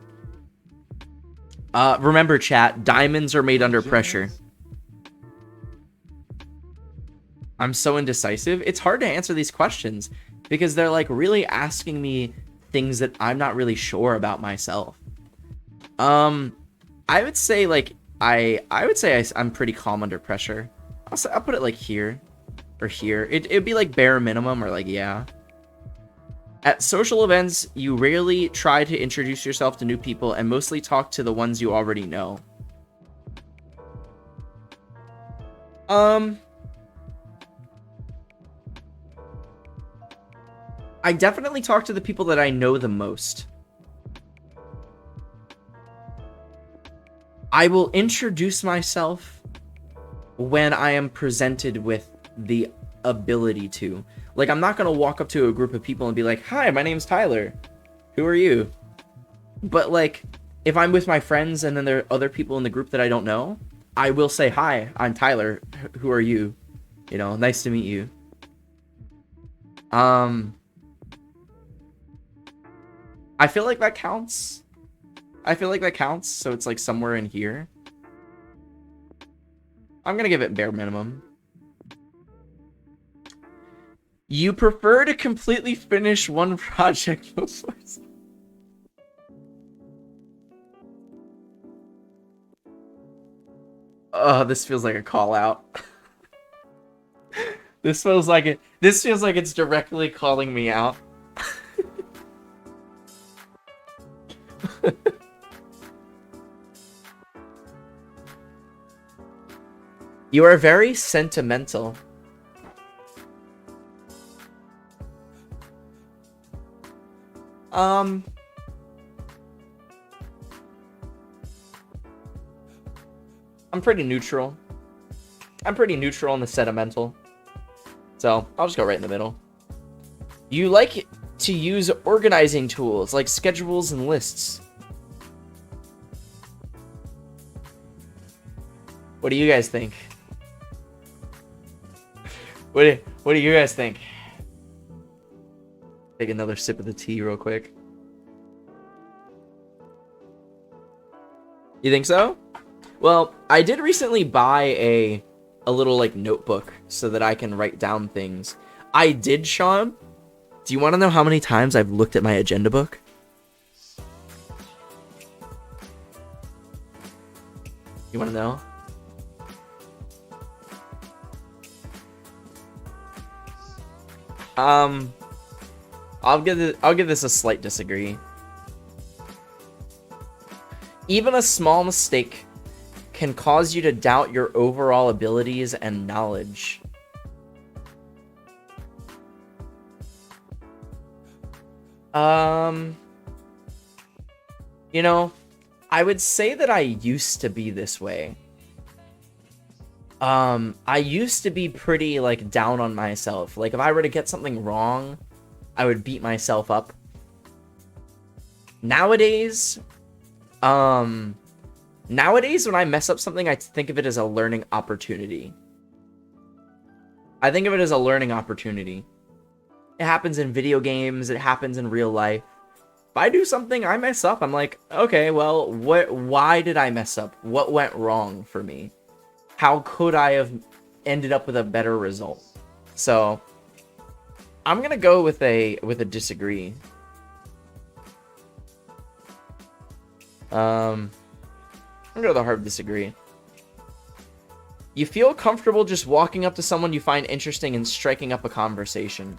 Remember, chat, diamonds are made under pressure. I'm so indecisive. It's hard to answer these questions because they're like really asking me things that I'm not really sure about myself. I would say like I'm pretty calm under pressure. I'll put it like here or here. It'd be like bare minimum or like, yeah. At social events, you rarely try to introduce yourself to new people and mostly talk to the ones you already know. I definitely talk to the people that I know the most. I will introduce myself when I am presented with the ability to. Like, I'm not going to walk up to a group of people and be like, hi, my name's Tyler. Who are you? But, like, if I'm with my friends and then there are other people in the group that I don't know, I will say, hi, I'm Tyler. Who are you? You know, nice to meet you. I feel like that counts. So it's, like, somewhere in here. I'm going to give it bare minimum. You prefer to completely finish one project before... Oh, this feels like a call out. This feels like it's directly calling me out. You are very sentimental. I'm pretty neutral. I'm pretty neutral on the sentimental. So, I'll just go right in the middle. You like to use organizing tools like schedules and lists. What do you guys think? What do you guys think? Take another sip of the tea real quick. You think so? Well, I did recently buy a little like notebook so that I can write down things. I did, Sean. Do you want to know how many times I've looked at my agenda book? You want to know? I'll give this a slight disagree. Even a small mistake can cause you to doubt your overall abilities and knowledge. You know, I would say that I used to be this way. I used to be pretty, like, down on myself. Like, if I were to get something wrong, I would beat myself up. Nowadays, when I mess up something, I think of it as a learning opportunity. I think of it as a learning opportunity. It happens in video games, it happens in real life. If I do something, I mess up, I'm like, okay, well, why did I mess up? What went wrong for me? How could I have ended up with a better result? So, I'm gonna go with a disagree. I'm gonna go with a hard disagree. You feel comfortable just walking up to someone you find interesting and striking up a conversation.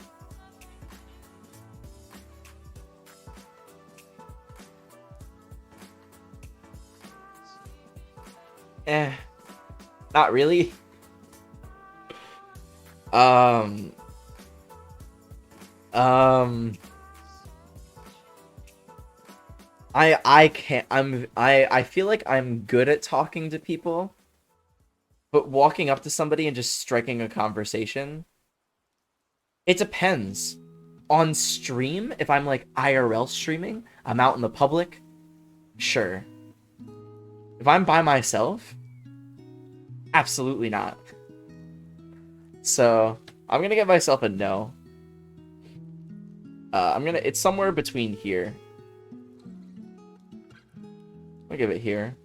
Not really. I feel like I'm good at talking to people, but walking up to somebody and just striking a conversation, it depends. On stream, if I'm like IRL streaming, I'm out in the public, sure. If I'm by myself, absolutely not. So, I'm gonna give myself a no. It's somewhere between here. I'll give it here.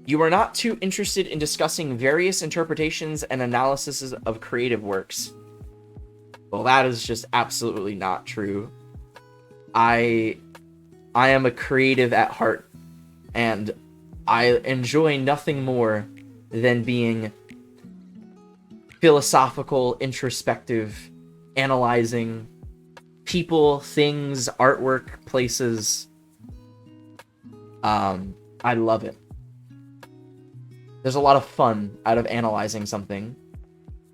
You are not too interested in discussing various interpretations and analyses of creative works. Well, that is just absolutely not true. I am a creative at heart, and I enjoy nothing more than being philosophical, introspective, analyzing people, things, artwork, places. I love it. There's a lot of fun out of analyzing something,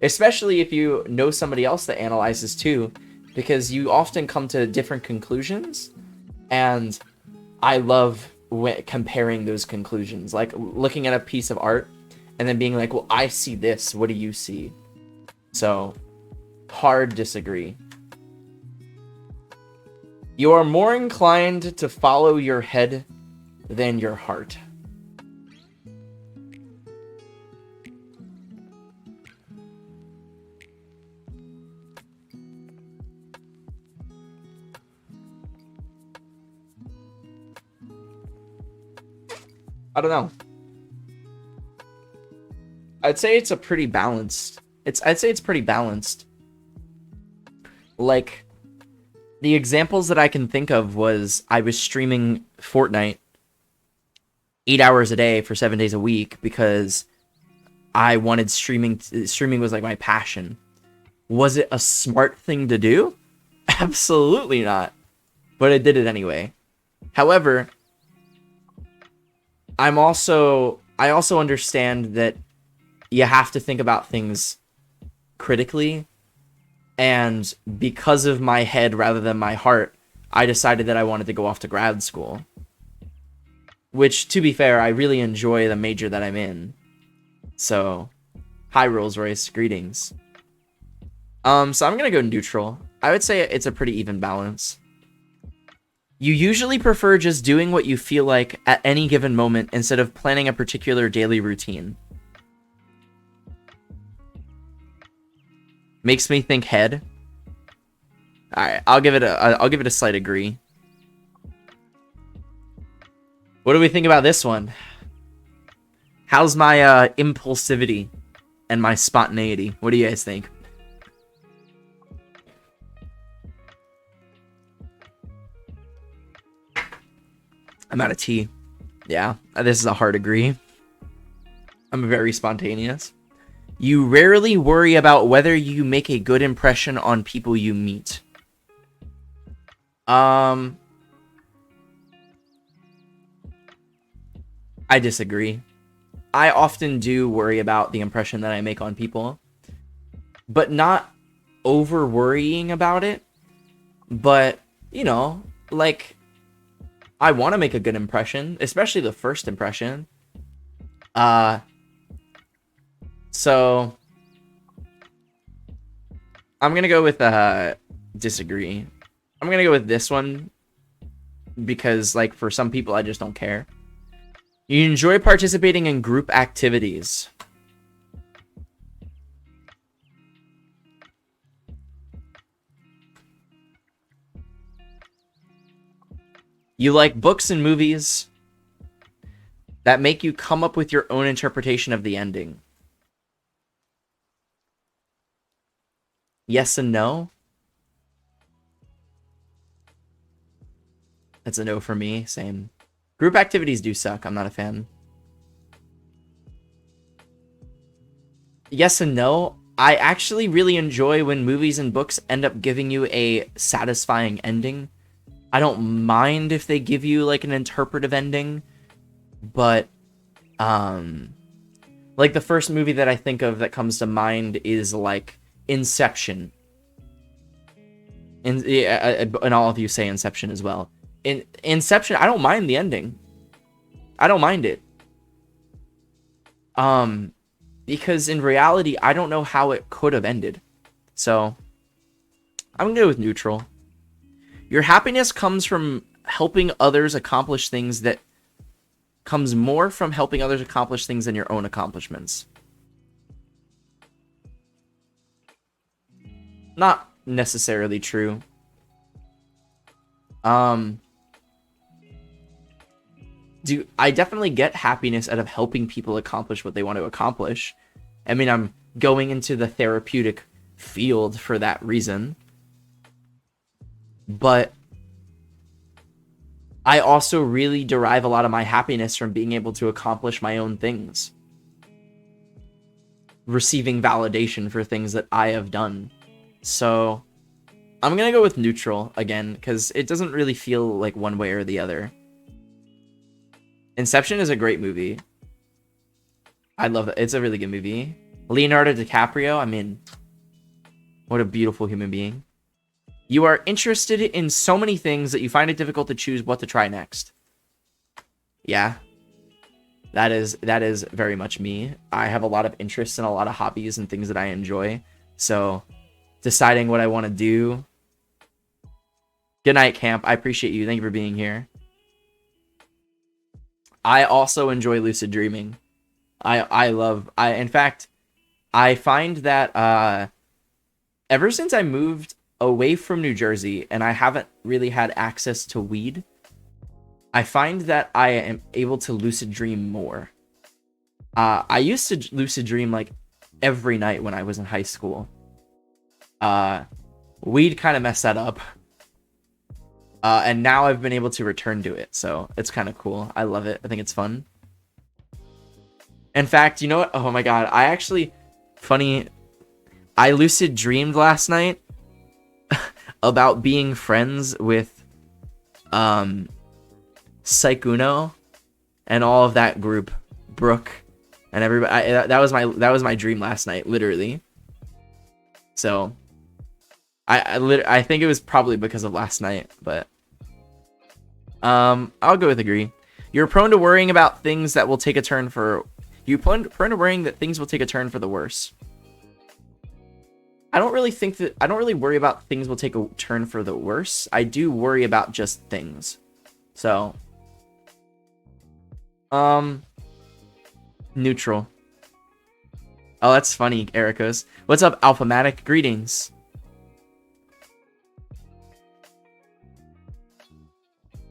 especially if you know somebody else that analyzes too, because you often come to different conclusions, and I love comparing those conclusions, like looking at a piece of art and then being like, well, I see this, what do you see? So, hard disagree. You are more inclined to follow your head than your heart. I don't know. I'd say it's a pretty balanced. I'd say it's pretty balanced. Like, the examples that I can think of was I was streaming Fortnite 8 hours a day for 7 days a week because I wanted streaming. Streaming was like my passion. Was it a smart thing to do? Absolutely not. But I did it anyway. However, I also understand that you have to think about things critically, and because of my head rather than my heart, I decided that I wanted to go off to grad school. Which, to be fair, I really enjoy the major that I'm in. So, hi Rolls Royce, greetings. So I'm gonna go neutral. I would say it's a pretty even balance. You usually prefer just doing what you feel like at any given moment instead of planning a particular daily routine. Makes me think head. All right, I'll give it a slight agree. What do we think about this one? How's my impulsivity? and my spontaneity. What do you guys think? I'm out of tea. Yeah, this is a hard agree. I'm very spontaneous. You rarely worry about whether you make a good impression on people you meet. I disagree. I often do worry about the impression that I make on people, but not over worrying about it. But, you know, like, I want to make a good impression, especially the first impression. So I'm going to go with disagree. I'm going to go with this one because, like, for some people, I just don't care. You enjoy participating in group activities. You like books and movies that make you come up with your own interpretation of the ending. Yes and no. That's a no for me. Same. Group activities do suck. I'm not a fan. Yes and no. I actually really enjoy when movies and books end up giving you a satisfying ending. I don't mind if they give you like an interpretive ending, but like the first movie that I think of that comes to mind is like Inception. And all of you say Inception as well. In Inception, I don't mind the ending. I don't mind it. Because in reality, I don't know how it could have ended. So, I'm gonna go with neutral. Your happiness comes from helping others accomplish things that comes more from helping others accomplish things than your own accomplishments. Not necessarily true. I definitely get happiness out of helping people accomplish what they want to accomplish. I mean, I'm going into the therapeutic field for that reason. But I also really derive a lot of my happiness from being able to accomplish my own things. Receiving validation for things that I have done. So I'm going to go with neutral again, because it doesn't really feel like one way or the other. Inception is a great movie. I love it. It's a really good movie. Leonardo DiCaprio, I mean, what a beautiful human being. You are interested in so many things that you find it difficult to choose what to try next. Yeah. That is very much me. I have a lot of interests and a lot of hobbies and things that I enjoy. So, deciding what I want to do. Good night, Camp. I appreciate you. Thank you for being here. I also enjoy lucid dreaming. In fact, I find that ever since I moved away from New Jersey and I haven't really had access to weed, I find that I am able to lucid dream more. I used to lucid dream like every night when I was in high school. Weed kind of messed that up. And now I've been able to return to it, so it's kind of cool. I love it. I think it's fun. In fact, you know what? Oh my god, I lucid dreamed last night about being friends with Saikuno and all of that group, Brooke and everybody. That was my dream last night, literally. So I think it was probably because of last night, but I'll go with agree. You're prone to worrying about things that will take a turn for prone to worrying that things will take a turn for the worse. I don't really worry about things will take a turn for the worse. I do worry about just things. So neutral. Oh, that's funny, Ericos. What's up, Alphamatic? Greetings.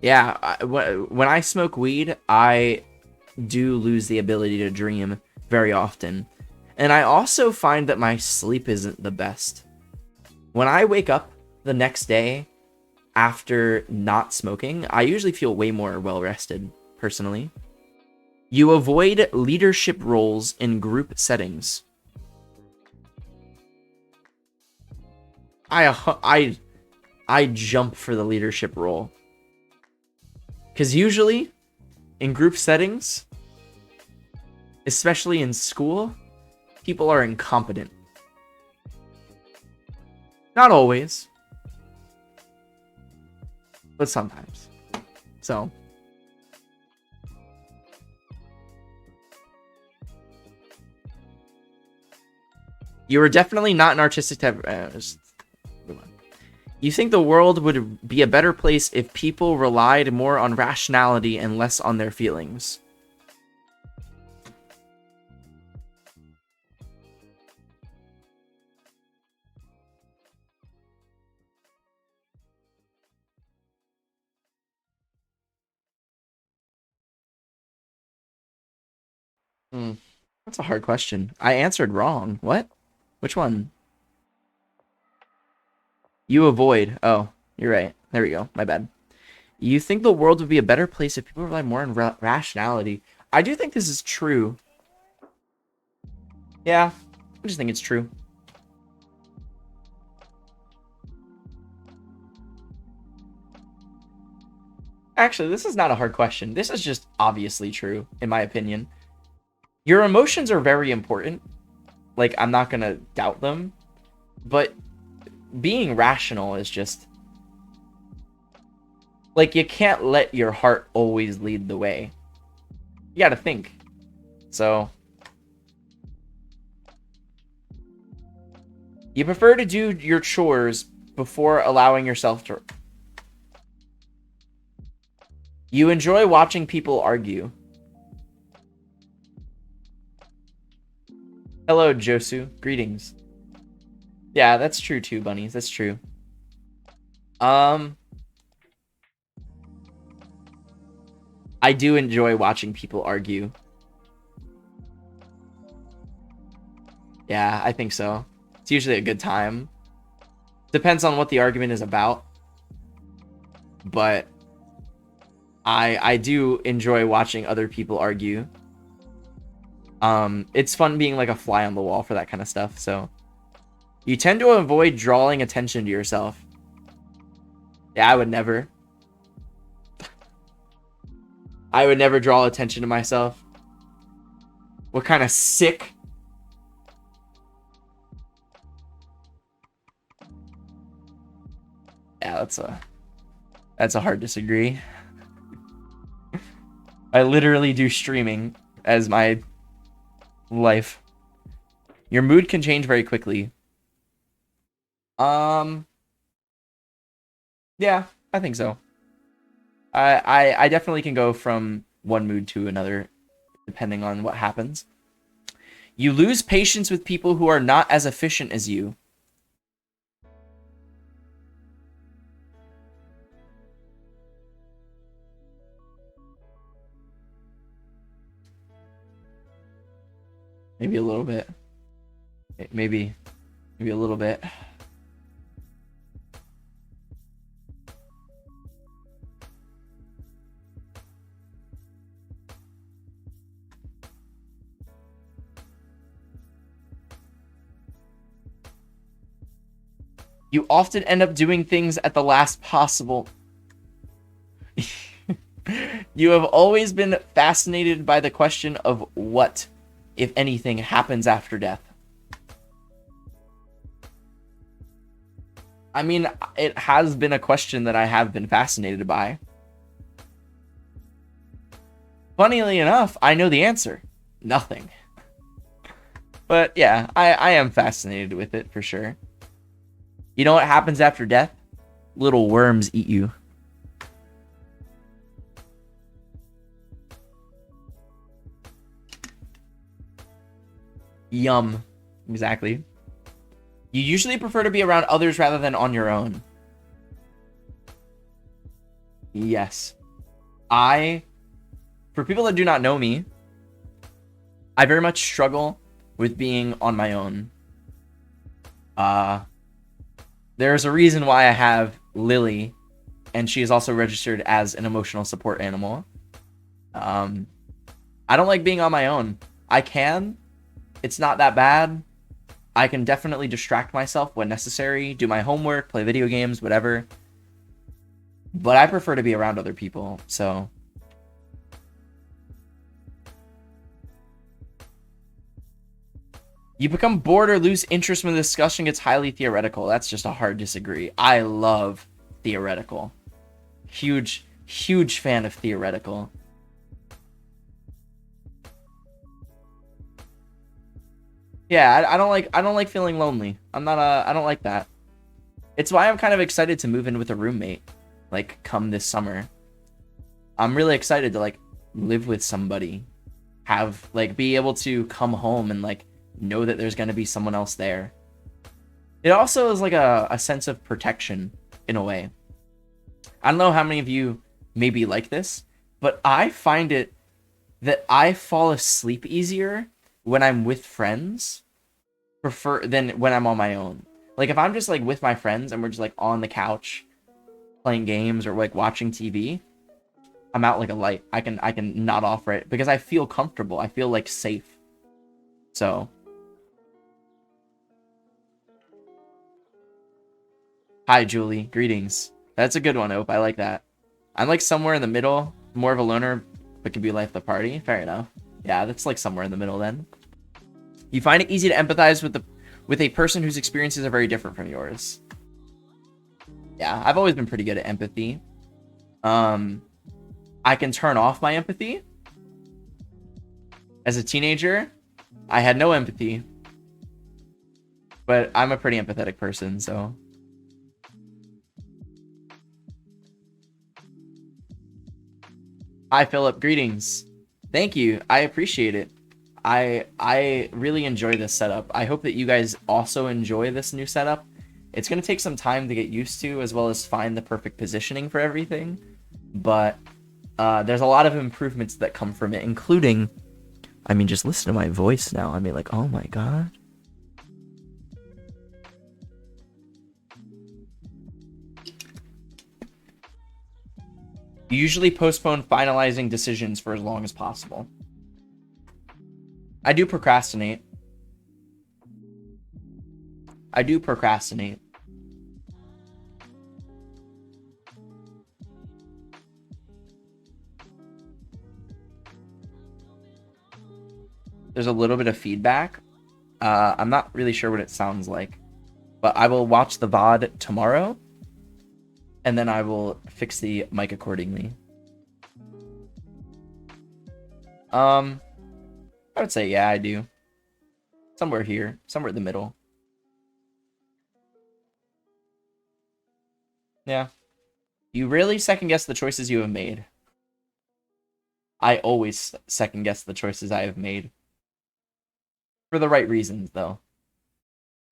Yeah, when I smoke weed, I do lose the ability to dream very often. And I also find that my sleep isn't the best. When I wake up the next day after not smoking, I usually feel way more well rested, personally. You avoid leadership roles in group settings. I jump for the leadership role. Because usually, in group settings, especially in school, people are incompetent. Not always, but sometimes. So, you are definitely not an artistic type. You think the world would be a better place if people relied more on rationality and less on their feelings? That's a hard question. I answered wrong. What? Which one? You avoid. Oh, you're right. There we go. My bad. You think the world would be a better place if people rely more on rationality? I do think this is true. Yeah, I just think it's true. Actually, this is not a hard question. This is just obviously true, in my opinion. Your emotions are very important. Like, I'm not gonna doubt them. But being rational is just... like, you can't let your heart always lead the way. You gotta think. So... you prefer to do your chores before allowing yourself to... you enjoy watching people argue. Hello, Josu. Greetings. Yeah, that's true too, bunnies. That's true. I do enjoy watching people argue. Yeah, I think so. It's usually a good time. Depends on what the argument is about. But I do enjoy watching other people argue. It's fun being like a fly on the wall for that kind of stuff, so. You tend to avoid drawing attention to yourself. Yeah, I would never. I would never draw attention to myself. What kind of sick... yeah, that's a hard disagree. I literally do streaming as my life. Your mood can change very quickly. Yeah, I think so. I definitely can go from one mood to another depending on what happens. You lose patience with people who are not as efficient as you. Maybe a little bit. Maybe a little bit. You often end up doing things at the last possible. You have always been fascinated by the question of what, if anything, happens after death. I mean, it has been a question that I have been fascinated by. Funnily enough, I know the answer. Nothing. But yeah, I am fascinated with it for sure. You know what happens after death? Little worms eat you. Yum. Exactly. You usually prefer to be around others rather than on your own. Yes. For people that do not know me, I very much struggle with being on my own. There's a reason why I have Lily, and she is also registered as an emotional support animal. I don't like being on my own. I can. It's not that bad. I can definitely distract myself when necessary, do my homework, play video games, whatever. But I prefer to be around other people, so... You become bored or lose interest when the discussion gets highly theoretical. That's just a hard disagree. I love theoretical. Huge fan of theoretical. Yeah, I don't like feeling lonely. I don't like that. It's why I'm kind of excited to move in with a roommate, like, come this summer. I'm really excited to, like, live with somebody, be able to come home and, like, know that there's going to be someone else there. It also is like a sense of protection in a way. I don't know how many of you may be like this, but I find it that I fall asleep easier when I'm with friends than when I'm on my own. Like, if I'm just, like, with my friends and we're just, like, on the couch playing games or, like, watching TV, I'm out like a light. I can nod off right because I feel comfortable. I feel, like, safe. So hi, Julie. Greetings. That's a good one, Ope. I like that. I'm, like, somewhere in the middle. More of a loner, but can be life of the party. Fair enough. Yeah, that's, like, somewhere in the middle then. You find it easy to empathize with a person whose experiences are very different from yours. Yeah, I've always been pretty good at empathy. I can turn off my empathy. As a teenager, I had no empathy. But I'm a pretty empathetic person, so... Hi, Philip. Greetings. Thank you. I appreciate it. I really enjoy this setup. I hope that you guys also enjoy this new setup. It's going to take some time to get used to, as well as find the perfect positioning for everything. But there's a lot of improvements that come from it, including... I mean, just listen to my voice now. I mean, like, oh my god. You usually postpone finalizing decisions for as long as possible. I do procrastinate. There's a little bit of feedback. I'm not really sure what it sounds like, but I will watch the VOD tomorrow, and then I will fix the mic accordingly. I would say, yeah, I do. Somewhere here. Somewhere in the middle. Yeah. You really second guess the choices you have made. I always second guess the choices I have made. For the right reasons, though.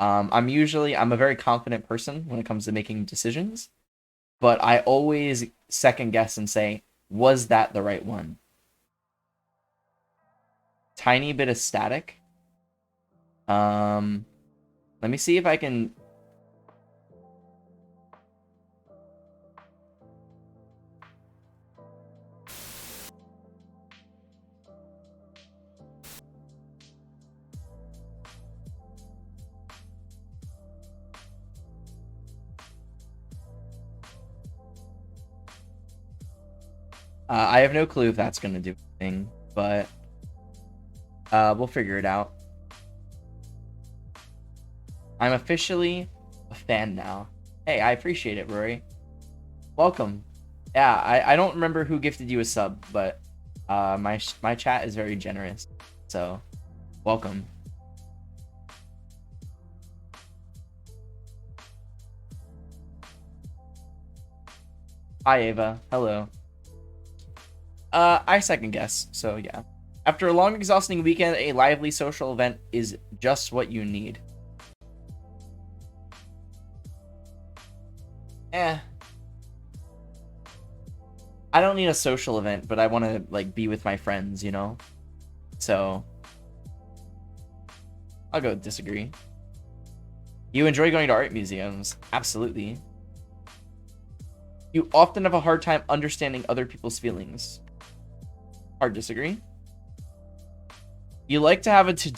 I'm a very confident person when it comes to making decisions. But I always second guess and say, was that the right one? Tiny bit of static. Let me see if I can... I have no clue if that's going to do anything, but we'll figure it out. I'm officially a fan now. Hey, I appreciate it, Rory. Welcome. Yeah, I don't remember who gifted you a sub, but my chat is very generous, so welcome. Hi, Ava. Hello. I second guess, so yeah. After a long, exhausting weekend, a lively social event is just what you need. I don't need a social event, but I want to, like, be with my friends, you know? So... I'll go disagree. You enjoy going to art museums. Absolutely. You often have a hard time understanding other people's feelings. Hard disagree. You like to have a to